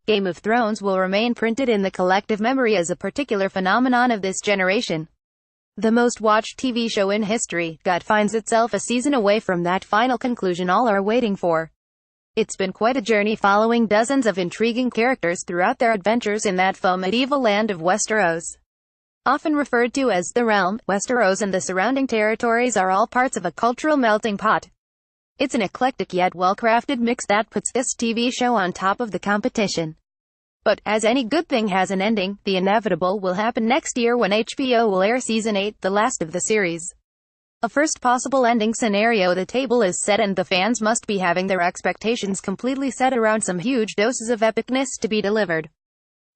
Game of Thrones will remain printed in the collective memory as a particular phenomenon of this generation. The most watched TV show in history, yet finds itself a season away from that final conclusion all are waiting for. It's been quite a journey following dozens of intriguing characters throughout their adventures in that faux medieval land of Westeros. Often referred to as the Realm, Westeros and the surrounding territories are all parts of a cultural melting pot. It's an eclectic yet well-crafted mix that puts this TV show on top of the competition. But, as any good thing has an ending, the inevitable will happen next year when HBO will air Season 8, the last of the series. A first possible ending scenario: the table is set and the fans must be having their expectations completely set around some huge doses of epicness to be delivered.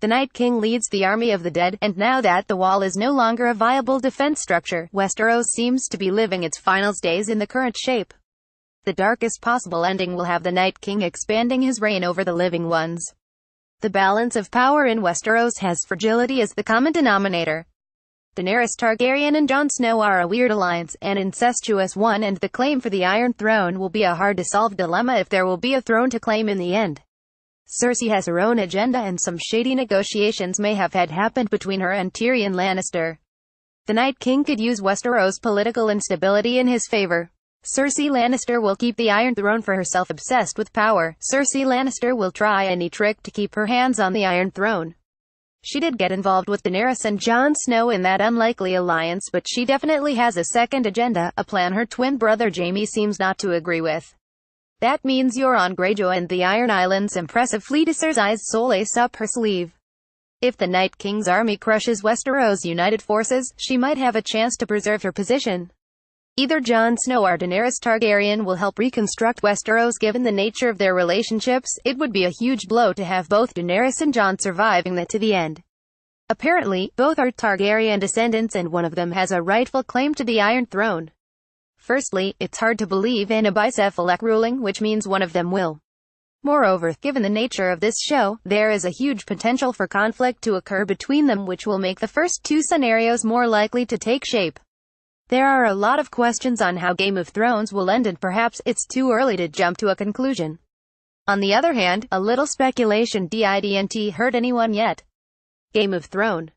The Night King leads the army of the dead, and now that the wall is no longer a viable defense structure, Westeros seems to be living its final days in the current shape. The darkest possible ending will have the Night King expanding his reign over the living ones. The balance of power in Westeros has fragility as the common denominator. Daenerys Targaryen and Jon Snow are a weird alliance, an incestuous one, and the claim for the Iron Throne will be a hard-to-solve dilemma if there will be a throne to claim in the end. Cersei has her own agenda, and some shady negotiations may have had happened between her and Tyrion Lannister. The Night King could use Westeros' political instability in his favor. Cersei Lannister will keep the Iron Throne for herself. Obsessed with power, Cersei Lannister will try any trick to keep her hands on the Iron Throne. She did get involved with Daenerys and Jon Snow in that unlikely alliance, but she definitely has a second agenda, a plan her twin brother Jaime seems not to agree with. That means Euron Greyjoy and the Iron Islands' impressive fleet is Cersei's sole ace up her sleeve. If the Night King's army crushes Westeros' united forces, she might have a chance to preserve her position. Either Jon Snow or Daenerys Targaryen will help reconstruct Westeros. Given the nature of their relationships, it would be a huge blow to have both Daenerys and Jon surviving that to the end. Apparently, both are Targaryen descendants and one of them has a rightful claim to the Iron Throne. Firstly, it's hard to believe in a bicephalic ruling, which means one of them will. Moreover, given the nature of this show, there is a huge potential for conflict to occur between them, which will make the first two scenarios more likely to take shape. There are a lot of questions on how Game of Thrones will end, and perhaps it's too early to jump to a conclusion. On the other hand, a little speculation didn't hurt anyone yet. Game of Thrones